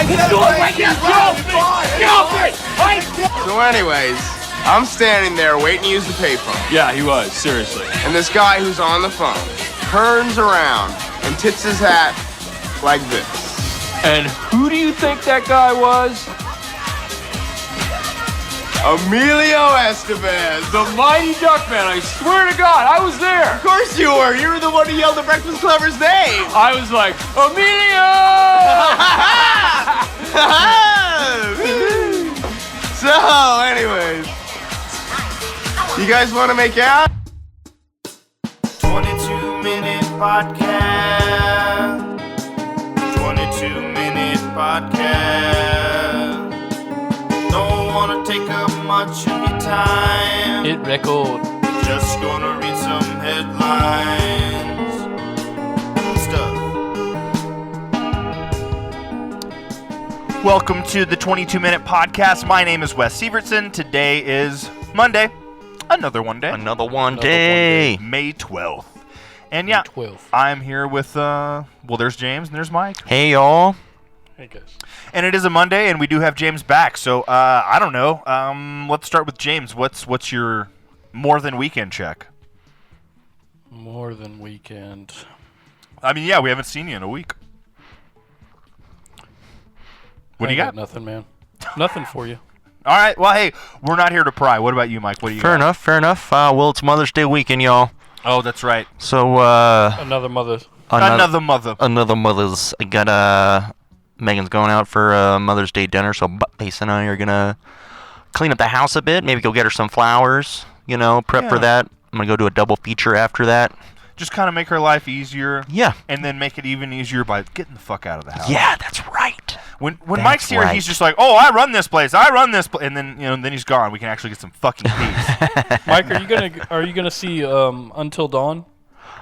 So anyways, I'm standing there waiting to use the payphone. Yeah, he was, seriously. And this guy who's on the phone turns around and tips his hat like this. And who do you think that guy was? Emilio Estevez. The Mighty Duckman, I swear to God, I was there. Of course you were. You were the one who yelled at Breakfast Clubber's name. I was like, Emilio! So, anyways, you guys want to make out? 22-minute podcast. 22-minute podcast. Don't want to take up much of your time. Hit record. Just gonna read some headlines. Stuff. Welcome to the 22-minute podcast. My name is Wes Sievertson. Today is Monday. Another one day. Another one day. May 12th. And yeah, 12th. I'm here with, there's James and there's Mike. Hey, y'all. Hey, guys. And it is a Monday, and we do have James back. So, I don't know. Let's start with James. What's your more than weekend check? More than weekend. I mean, yeah, we haven't seen you in a week. What do you got? Nothing, man. Nothing for you. All right. Well, hey, we're not here to pry. What about you, Mike? What do you got? Fair enough. Well, it's Mother's Day weekend, y'all. Oh, that's right. So, Another mother. Another mother's. I got, Megan's going out for Mother's Day dinner, so Base and I are going to clean up the house a bit, maybe go get her some flowers, prep for that. I'm going to go do a double feature after that. Just kind of make her life easier. Yeah. And then make it even easier by getting the fuck out of the house. Yeah, that's right. When Mike's here, he's just like, oh, I run this place, and then then he's gone. We can actually get some fucking peace. Mike, are you gonna see Until Dawn?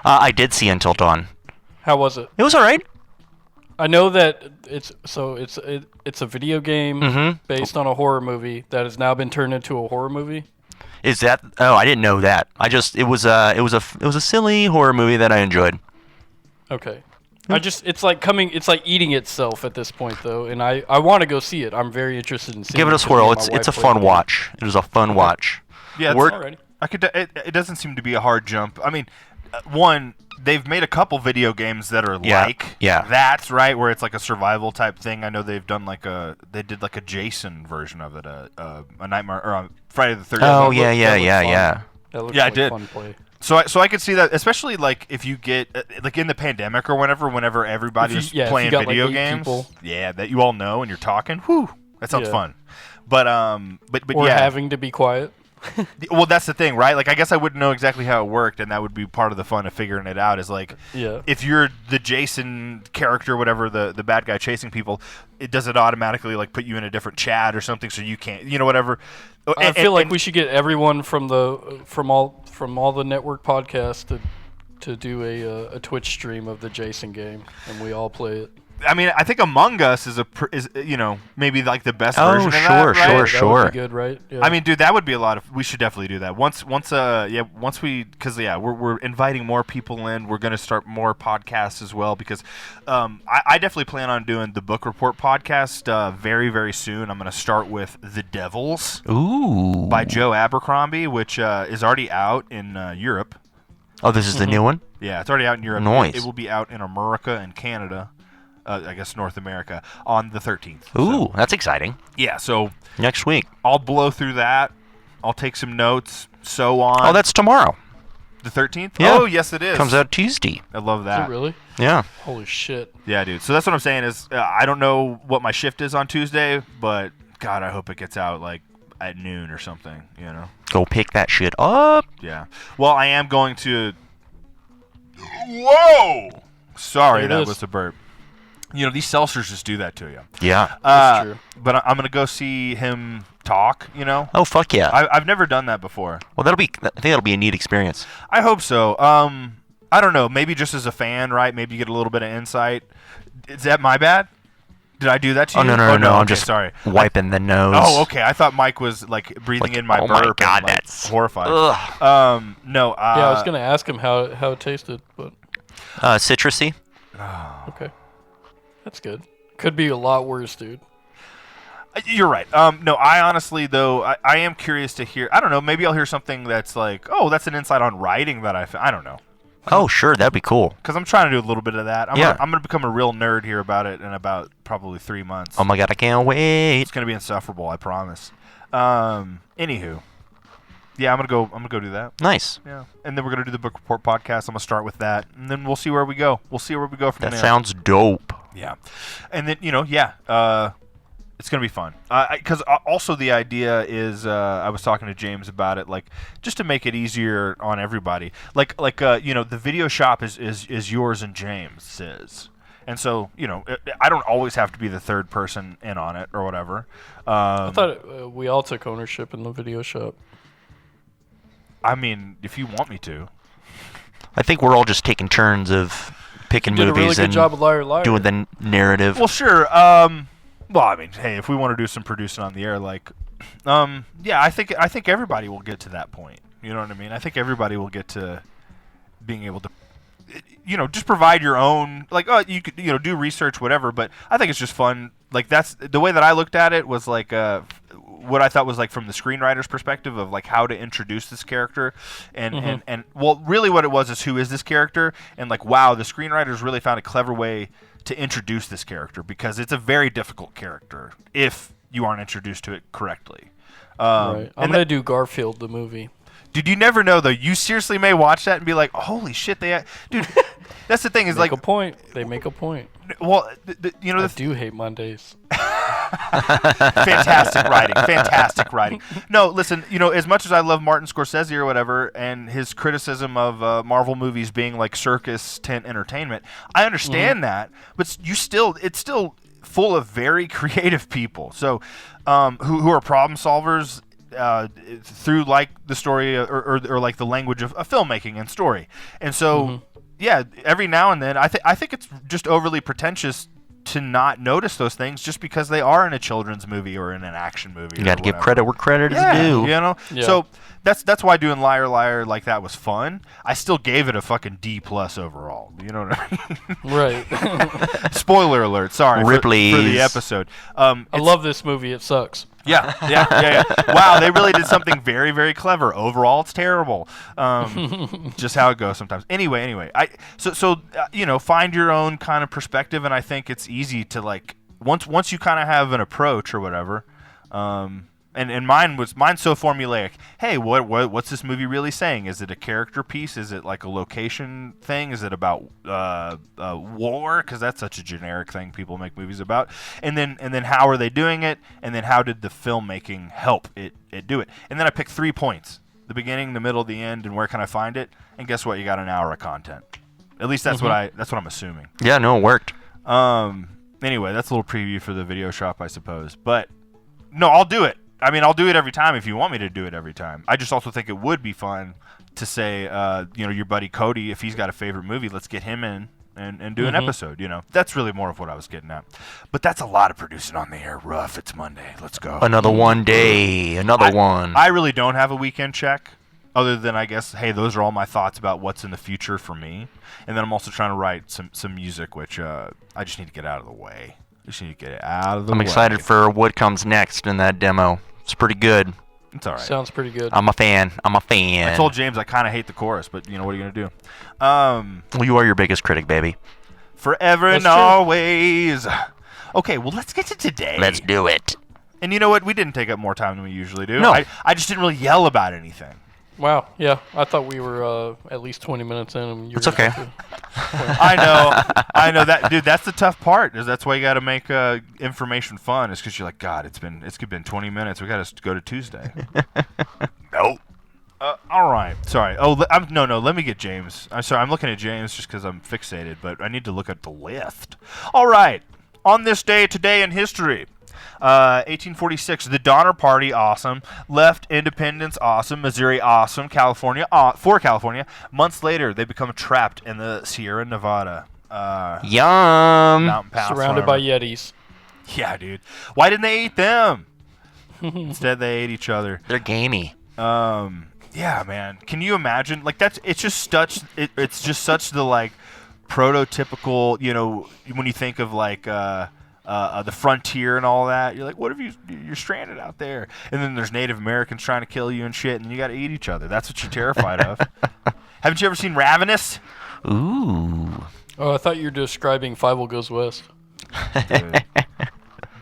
I did see Until Dawn. How was it? It was all right. I know that it's a video game based on a horror movie that has now been turned into a horror movie. Is that? Oh, I didn't know that. It was a silly horror movie that I enjoyed. Okay. It's like eating itself at this point though, and I want to go see it. I'm very interested in seeing it. Give it a swirl. It's a fun watch. It was a fun watch. Yeah, alrighty. It doesn't seem to be a hard jump. I mean, one, they've made a couple video games that are that's right, where it's like a survival type thing. I know they've done they did like a Jason version of it, a Nightmare or a Friday the 13th. Oh yeah. That looks I like did. Fun play. So I could see that, especially like if you get like in the pandemic or whenever everybody's playing video games, people. That you all know and you're talking. Whew, that sounds fun. But or having to be quiet. Well, that's the thing, right? Like, I guess I wouldn't know exactly how it worked, and that would be part of the fun of figuring it out. Is like, if you're the Jason character, whatever, the bad guy chasing people, does it automatically like put you in a different chat or something, so you can't, whatever. I feel like we should get everyone from all the network podcasts to do a Twitch stream of the Jason game, and we all play it. I mean, I think Among Us is maybe like the best version of that, right? That would be good, right? Yeah. I mean, dude, that would be a lot of. We should definitely do that once we're inviting more people in. We're gonna start more podcasts as well because I definitely plan on doing the Book Report podcast very, very soon. I'm gonna start with The Devils by Joe Abercrombie, which is already out in Europe. Oh, this is the new one? Yeah, it's already out in Europe. Nice. It will be out in America and Canada. I guess North America, on the 13th. Ooh, so, that's exciting. Yeah, so next week. I'll blow through that. I'll take some notes, so on. Oh, that's tomorrow. The 13th? Yeah. Oh, yes, it is. Comes out Tuesday. I love that. Is it really? Yeah. Holy shit. Yeah, dude. So that's what I'm saying is I don't know what my shift is on Tuesday, but, God, I hope it gets out, like, at noon or something, Go pick that shit up. Yeah. Well, I am going to... Whoa! Sorry, that was a burp. These seltzers just do that to you. Yeah. That's true. But I'm going to go see him talk, Oh, fuck yeah. I've never done that before. Well, I think that'll be a neat experience. I hope so. I don't know. Maybe just as a fan, right? Maybe you get a little bit of insight. Is that my bad? Did I do that to you? No. Okay, I'm just wiping the nose. Oh, okay. I thought Mike was like breathing in my burp. Oh my God, and, that's horrifying. No. Yeah, I was gonna ask him how it tasted, but citrusy. Okay, that's good. Could be a lot worse, dude. You're right. No, I honestly, though, I am curious to hear. I don't know. Maybe I'll hear something that's like, oh, that's an insight on writing that I don't know. Oh, sure, that'd be cool. Because I'm trying to do a little bit of that. I'm Yeah. gonna become a real nerd here about it in about probably 3 months. Oh my god, I can't wait. It's gonna be insufferable, I promise. Anywho, yeah, I'm gonna go do that. Nice. Yeah, and then we're gonna do the book report podcast. I'm gonna start with that, and then we'll see where we go. We'll see where we go from That there. sounds dope. Yeah, and then it's gonna be fun. Because also the idea is, I was talking to James about it, like just to make it easier on everybody. Like the video shop is yours and James's, and so I don't always have to be the third person in on it or whatever. I thought we all took ownership in the video shop. I mean, if you want me to. I think we're all just taking turns of picking You did a movies really good and job with Liar Liar. doing the narrative. Well, sure. Well, I mean, hey, if we want to do some producing on the air, like, yeah, I think everybody will get to that point. You know what I mean? I think everybody will get to being able to, just provide your own, like, oh, you could, do research, whatever. But I think it's just fun. Like, that's the way that I looked at it was like, what I thought was like from the screenwriter's perspective of like how to introduce this character, and well, really what it was is who is this character, and like, wow, the screenwriters really found a clever way to introduce this character because it's a very difficult character if you aren't introduced to it correctly. Right. I'm going to do Garfield, the movie. Dude, you never know, though. You seriously may watch that and be like, holy shit, dude, that's the thing is Make like. a point. They make a point. Well, I do hate Mondays. Fantastic writing. No, listen, as much as I love Martin Scorsese or whatever, and his criticism of Marvel movies being like circus tent entertainment, I understand that, but it's still full of very creative people. So, who are problem solvers through like the story or like the language of filmmaking and story, and so. Yeah, every now and then, I think it's just overly pretentious to not notice those things just because they are in a children's movie or in an action movie. You got to give credit where credit is due. Yeah. So that's why doing Liar Liar like that was fun. I still gave it a fucking D+ overall. You know what I mean? Right. Spoiler alert. Sorry for the episode. I love this movie. It sucks. Yeah. Wow, they really did something very, very clever. Overall, it's terrible. Just how it goes sometimes. Anyway, find your own kind of perspective, and I think it's easy to like once you kind of have an approach or whatever. And mine's so formulaic. Hey, what's this movie really saying? Is it a character piece? Is it like a location thing? Is it about war? Because that's such a generic thing people make movies about. And then how are they doing it? And then how did the filmmaking help it do it? And then I picked 3 points: the beginning, the middle, the end, and where can I find it? And guess what? You got an hour of content. At least that's what I'm assuming. Yeah, no, it worked. Anyway, that's a little preview for the video shop, I suppose. But no, I'll do it. I mean, I'll do it every time if you want me to do it every time. I just also think it would be fun to say, your buddy Cody, if he's got a favorite movie, let's get him in and do an episode, That's really more of what I was getting at. But that's a lot of producing on the air. Rough. It's Monday. Let's go. Another one day. Another one. I really don't have a weekend check other than, I guess, hey, those are all my thoughts about what's in the future for me. And then I'm also trying to write some music, which I just need to get out of the way. I'm excited for what comes next in that demo. It's pretty good. It's all right. Sounds pretty good. I'm a fan. I told James I kind of hate the chorus, but what are you going to do? Well, you are your biggest critic, baby. Forever and always. Okay, well, let's get to today. Let's do it. And you know what? We didn't take up more time than we usually do. No. I just didn't really yell about anything. Wow, yeah. I thought we were at least 20 minutes in. And it's okay. I know that, dude. That's the tough part. Is that's why you got to make information fun. Is because you're like, God, it's been 20 minutes. We got to go to Tuesday. Nope. All right. Sorry. Oh, no. Let me get James. I'm sorry. I'm looking at James just because I'm fixated, but I need to look at the list. All right. On this day today in history. 1846, the Donner Party, awesome. Left Independence, awesome. Missouri, awesome. California, for California. Months later, they become trapped in the Sierra Nevada. Yum. Mountain Pass. Surrounded by Yetis. Yeah, dude. Why didn't they eat them? Instead, they ate each other. They're gamey. Yeah, man. Can you imagine? Like it's just such the like prototypical. When you think of like. the frontier and all that. You're like, what if you're stranded out there? And then there's Native Americans trying to kill you and shit, and you got to eat each other. That's what you're terrified of. Haven't you ever seen Ravenous? Ooh. Oh, I thought you were describing Fievel Goes West. Dude.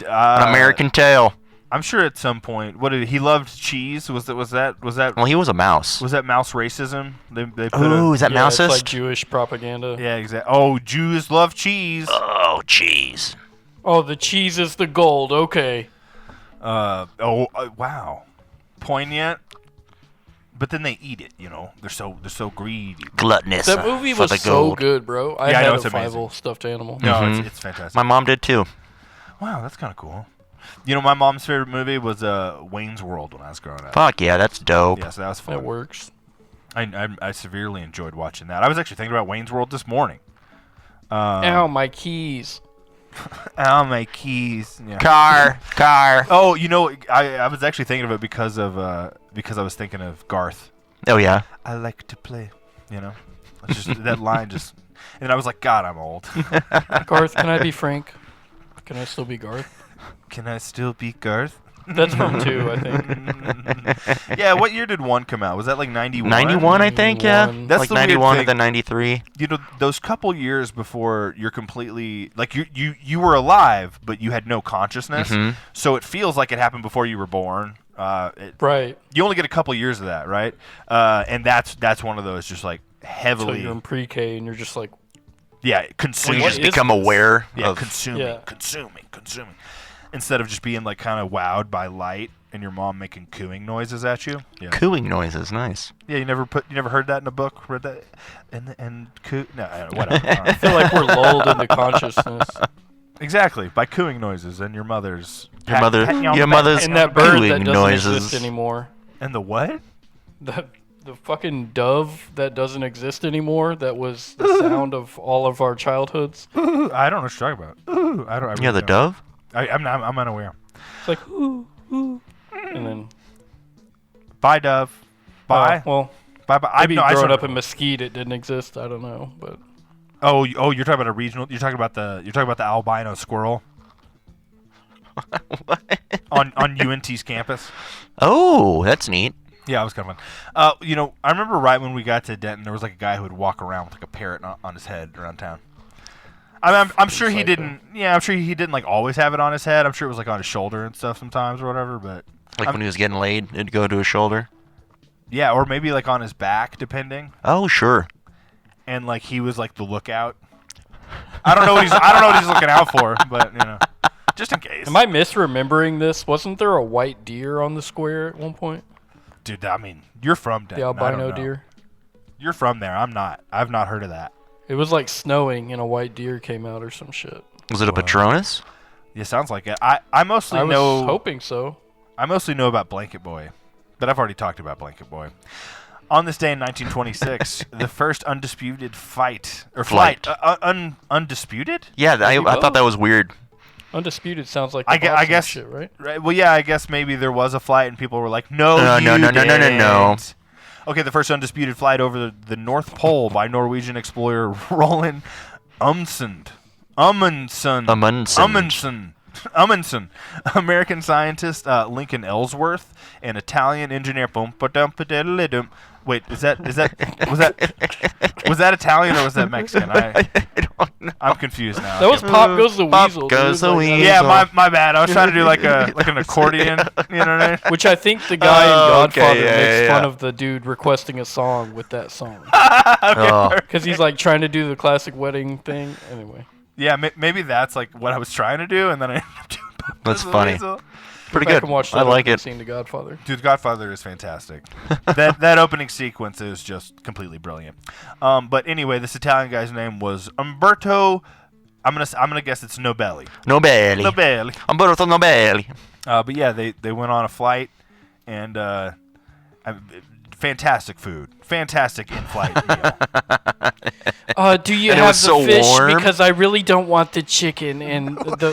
An American Tail. I'm sure at some point. What did he loved cheese? Was that? Well, he was a mouse. Was that mouse racism? They put Ooh, is that Yeah, it's mousist? like Jewish propaganda. Yeah, exactly. Oh, Jews love cheese. Oh, jeez. Oh, the cheese is the gold. Okay. Wow, poignant. But then they eat it. They're so greedy. Gluttonous. That movie for was the so gold. good, bro. I Yeah, I had know, a it's amazing. Fievel stuffed animal. No, it's fantastic. My mom did too. Wow, that's kind of cool. My mom's favorite movie was Wayne's World when I was growing up. Fuck yeah, that's dope. Yeah, so that was fun. That works. I severely enjoyed watching that. I was actually thinking about Wayne's World this morning. Ow, my keys. Ow, my keys. Yeah. Car. Oh, I was actually thinking of it because I was thinking of Garth. Oh yeah. I like to play. It's just that line just, and I was like, God, I'm old. Garth, can I be Frank? Can I still be Garth? Can I still be Garth? That's from 2, I think. Yeah, what year did 1 come out? Was that like 91? 91, I think. Yeah. 91. That's like the weird 91 thing. and then 93. Those couple years before you're completely like you were alive, but you had no consciousness. Mhm. So it feels like it happened before you were born. Right. You only get a couple years of that, right? And that's one of those just like Until heavily, you're in pre-K and you're just like, yeah, So consuming. you What just is become this? aware Yeah, of. consuming. Instead of just being like kind of wowed by light and your mom making cooing noises at you. Yeah. Cooing noises. Nice. Yeah, you never heard that in a book? Read that? And coo? No, whatever. I feel like we're lulled into consciousness. Exactly, by cooing noises and your mother's. Your mother's And that bird cooing that doesn't noises. exist anymore. And the what? The fucking dove that doesn't exist anymore. That was the sound of all of our childhoods. I don't know what you're talking about. I really Yeah, the don't. dove. I'm unaware. It's like, ooh, ooh. And then, Bye, dove. Bye. well, Bye. Bye. maybe I growing sort up of- in Mesquite, it didn't exist. I don't know, but Oh, you're talking about a regional. You're talking about the albino squirrel on UNT's campus. Oh, that's neat. Yeah, it was kind of fun. I remember right when we got to Denton, there was like a guy who would walk around with like a parrot on his head around town. I'm sure he psycho. didn't. Yeah, I'm sure he didn't like always have it on his head. I'm sure it was like on his shoulder and stuff sometimes or whatever. But Like when he was getting laid, it'd go to his shoulder. yeah, or maybe like on his back, depending. Oh, sure. And like he was like the lookout. I don't know what he's looking out for, but just in case. am I misremembering this? Wasn't there a white deer on the square at one point? Dude, I mean, you're from Denton. The I don't albino know. deer. You're from there. I'm not. I've not heard of that. It was like snowing and a white deer came out or some shit. Was it a Patronus? Yeah, sounds like it. I mostly I was know. hoping so. I mostly know about Blanket Boy, but I've already talked about Blanket Boy. On this day in 1926, the first undisputed flight. Undisputed? Yeah, There you I go. thought that was weird. Undisputed sounds like I the gue- I Boston guess- shit, right? Right. Well, yeah, I guess maybe there was a flight and people were like, no, No. no. Okay, the first undisputed flight over the North Pole by Norwegian explorer Roland Amundsen. American scientist Lincoln Ellsworth, and Italian engineer. Wait, was that Italian or was that Mexican? I'm confused now. That was Pop Goes the Pop Weasel. Goes dude. the Like, Weasel. Yeah, my bad. I was trying to do like an accordion. You know what I mean? Which I think the guy in Oh, okay, Godfather yeah, makes yeah, fun yeah. of the dude requesting a song with that song. Oh. Because he's like trying to do the classic wedding thing. Anyway. Yeah, maybe that's like what I was trying to do, and then I ended up doing Pop That's Goes the funny. Weasel. Pretty Go back good. and watch I that like opening it. scene to Godfather. Dude, Godfather is fantastic. that opening sequence is just completely brilliant. But anyway, this Italian guy's name was Umberto. I'm gonna guess it's Nobeli. Nobelli. Nobeli. Umberto Nobelli. But yeah, they went on a flight, and fantastic food, fantastic in-flight meal. Do you And it have was the so fish? warm. Because I really don't want the chicken, and the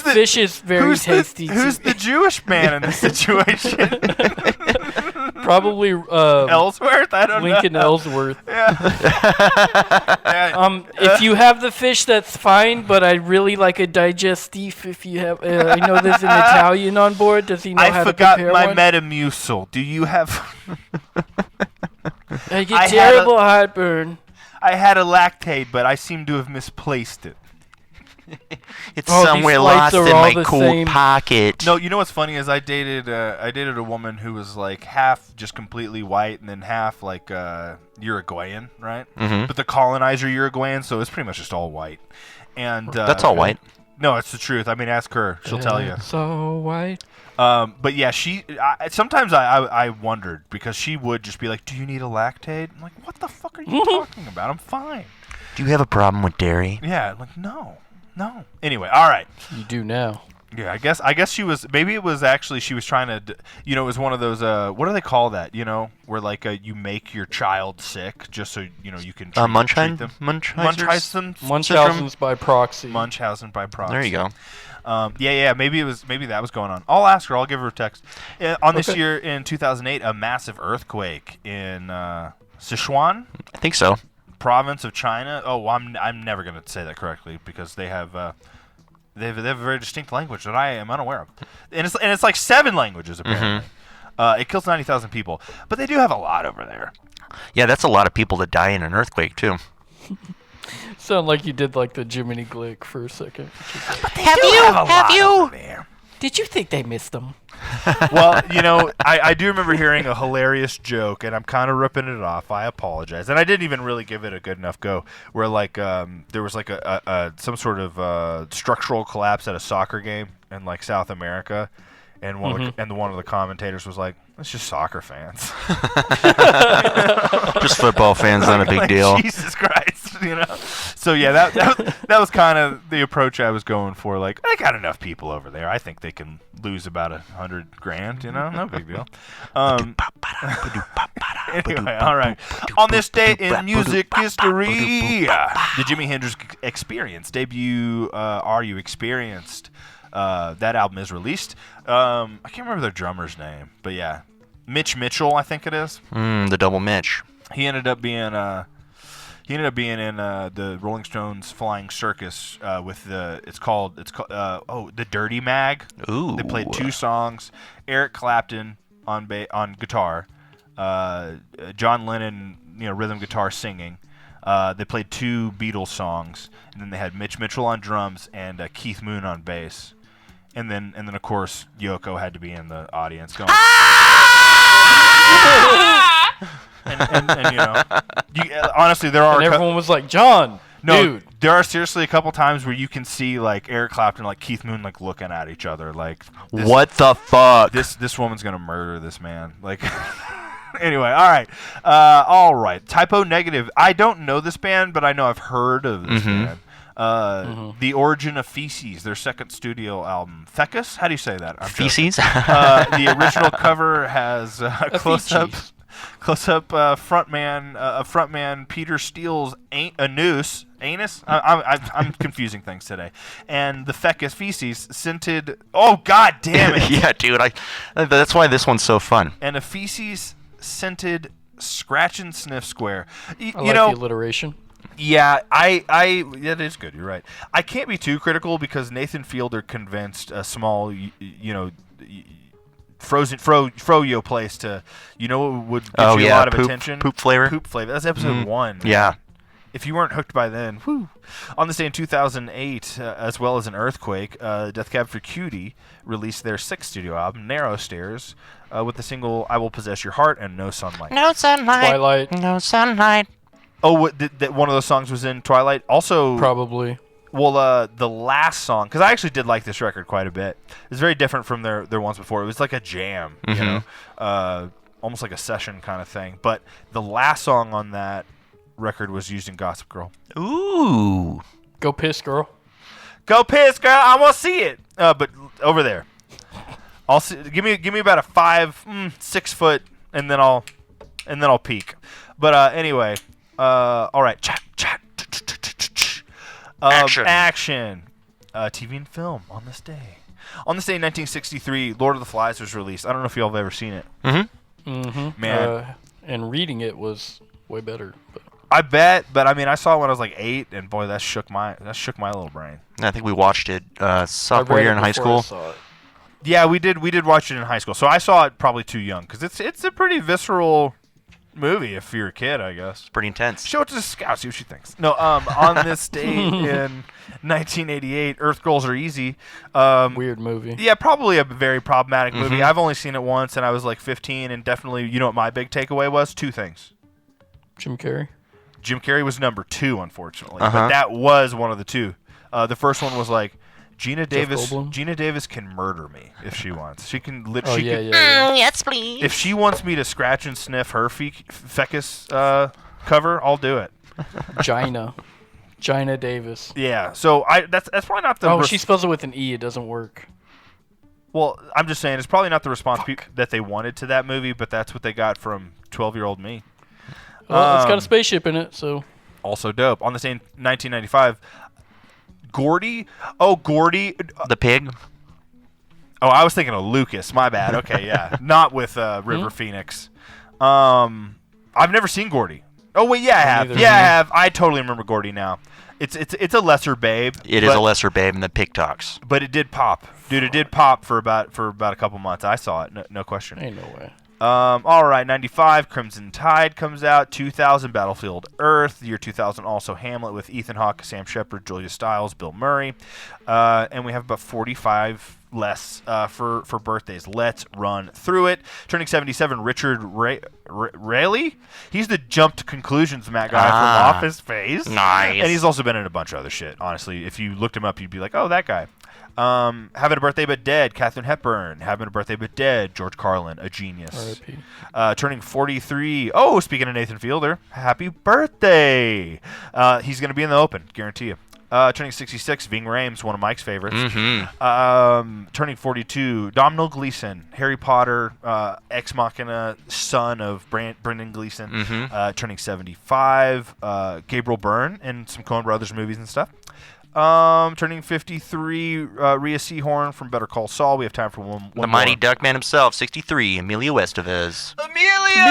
fish is very tasty. Who's the Jewish man in this situation? Probably Ellsworth? I don't Lincoln know. Ellsworth. Yeah. If you have the fish, that's fine, but I really like a digestif. If you have, I know there's an Italian on board. Does he know how I to forgot prepare my one? Metamucil. Do you have... I get terrible heartburn. I had a lactate, but I seem to have misplaced it. It's Oh, these somewhere flights lost are in all my the coat same. pocket. No, you know what's funny is I dated a woman who was like half just completely white and then half like Uruguayan, right? Mhm. But the colonizer Uruguayan, so it's pretty much just all white. And That's all white. No, it's the truth. I mean, ask her; she'll tell you. So white. But yeah, sometimes I wondered because she would just be like, "Do you need a lactate?" I'm like, "What the fuck are you talking about? I'm fine." Do you have a problem with dairy? Yeah, like no. Anyway, all right. You do now. Yeah, I guess she was. Maybe it was actually she was trying to. It was one of those. What do they call that? Where like you make your child sick just so you can treat them. Munchausen's by proxy. Munchausen by proxy. There you go. Yeah. Maybe that was going on. I'll ask her. I'll give her a text. On this year in 2008, a massive earthquake in Sichuan I think so. province of China. Oh, I'm never going to say that correctly because they have a very distinct language that I am unaware of, and it's like 7 languages apparently. It kills 90,000 people, but they do have a lot over there. Yeah, that's a lot of people that die in an earthquake too. Sound like you did like the Jiminy Glick for a second. Have you? Did you think they missed them? Well, I do remember hearing a hilarious joke, and I'm kind of ripping it off. I apologize, and I didn't even really give it a good enough go. Where like there was like some sort of structural collapse at a soccer game in like South America, and one of the commentators was like, "It's just soccer fans." Just football fans, not a big Like, deal. Jesus Christ, So yeah, that was kind of the approach I was going for. Like, I got enough people over there. I think they can lose about $100,000. No big deal. Anyway, all right. On this day in music history, the Jimi Hendrix Experience debut. Are You Experienced? That album is released. I can't remember their drummer's name, but yeah, Mitch Mitchell, I think it is. The double Mitch. He ended up being in the Rolling Stones Flying Circus with the the Dirty Mag. Ooh. They played 2 songs. Eric Clapton on guitar, John Lennon rhythm guitar singing. They played 2 Beatles songs, and then they had Mitch Mitchell on drums and Keith Moon on bass. And then of course Yoko had to be in the audience going. Honestly, there are. And everyone was like, "John, dude." There are seriously a couple times where you can see like Eric Clapton, like Keith Moon, like looking at each other, like, What the fuck? This woman's gonna murder this man, like. Anyway, all right. Typo Negative. I don't know this band, but I know I've heard of this band. The Origin of Feces, their second studio album. Fecus? How do you say that? Feces? The original cover has close-up frontman Peter Steele's anus. I'm confusing things today. And the Fecus Feces scented. Oh, god damn it! Yeah, dude. That's why this one's so fun. And a feces scented scratch and sniff square. I like the alliteration. Yeah, that is good. You're right. I can't be too critical because Nathan Fielder convinced a small, frozen froyo place to, what would get you a lot of attention. Poop flavor. Poop flavor. That's episode 1. Yeah. If you weren't hooked by then, whew. On this day in 2008, as well as an earthquake, Death Cab for Cutie released their 6th studio album, Narrow Stairs, with the single "I Will Possess Your Heart" and "No Sunlight." No sunlight. Twilight. No sunlight. Oh, one of those songs was in Twilight. Also, Probably. well, the last song, because I actually did like this record quite a bit. It's very different from their ones before. It was like a jam, almost like a session kind of thing. But the last song on that record was used in Gossip Girl. Ooh. Go piss, girl. Go piss, girl. I want to see it. But over there, I'll see, give me about a 5-6 foot, and then I'll peek. But anyway, all right. Action. TV and film on this day. On this day in 1963, Lord of the Flies was released. I don't know if y'all have ever seen it. Mm-hmm. Mm-hmm. Man. And reading it was way better. But. I bet, but I mean, I saw it when I was like 8, and boy, that shook my little brain. I think we watched it sophomore year in high school. Yeah, we did watch it in high school. So I saw it probably too young because it's a pretty visceral movie if you're a kid, I guess. It's pretty intense. Show it to the scout, see what she thinks. No, on this date in 1988, Earth Girls Are Easy. Weird movie. Yeah, probably a very problematic movie. Mm-hmm. I've only seen it once, and I was like 15, and definitely, you know what my big takeaway was? 2 things. Jim Carrey. Jim Carrey was number 2, unfortunately, Uh-huh. but that was one of the 2. The first one was like, Gina Davis can murder me if she wants. She can literally. Yeah. Yes, please. If she wants me to scratch and sniff her fecus cover, I'll do it. Gina Davis. Yeah. So that's probably not the. Oh, she spells it with an E. It doesn't work. Well, I'm just saying it's probably not the response that they wanted to that movie, but that's what they got from 12-year-old me. Well, it's got a spaceship in it, so. Also dope. On the same 1995. Gordy. Oh, Gordy. The pig. Oh, I was thinking of Lucas. My bad. Okay, yeah. Not with River Phoenix. I've never seen Gordy. Oh, wait, yeah, I have. Yeah, I have. I totally remember Gordy now. It's a lesser babe. It is a lesser babe in the pig talks. But it did pop. Dude, it did pop for about a couple months. I saw it. No question. Ain't no way. All right, 95, Crimson Tide comes out. 2000, Battlefield Earth. The year 2000, also Hamlet with Ethan Hawke, Sam Shepard, Julia Stiles, Bill Murray. And we have about 45 less for birthdays. Let's run through it. Turning 77, Richard Raley. He's the Jump to Conclusions Matt guy from Office Space. Nice. And he's also been in a bunch of other shit, honestly. If you looked him up, you'd be like, oh, that guy. Having a Birthday But Dead, Katharine Hepburn. Having a Birthday But Dead, George Carlin, a genius. R.I.P. Turning 43. Oh, speaking of Nathan Fielder, happy birthday. He's going to be in the Open, guarantee you. Turning 66, Ving Rhames, one of Mike's favorites. Mm-hmm. Turning 42, Domhnall Gleeson, Harry Potter, Ex Machina, son of Brendan Gleeson. Mm-hmm. Turning 75, Gabriel Byrne in some Coen Brothers movies and stuff. Turning 53, Rhea Seehorn from Better Call Saul. We have time for one The mighty more. Duckman himself, 63, Emilio Estevez. Emilio!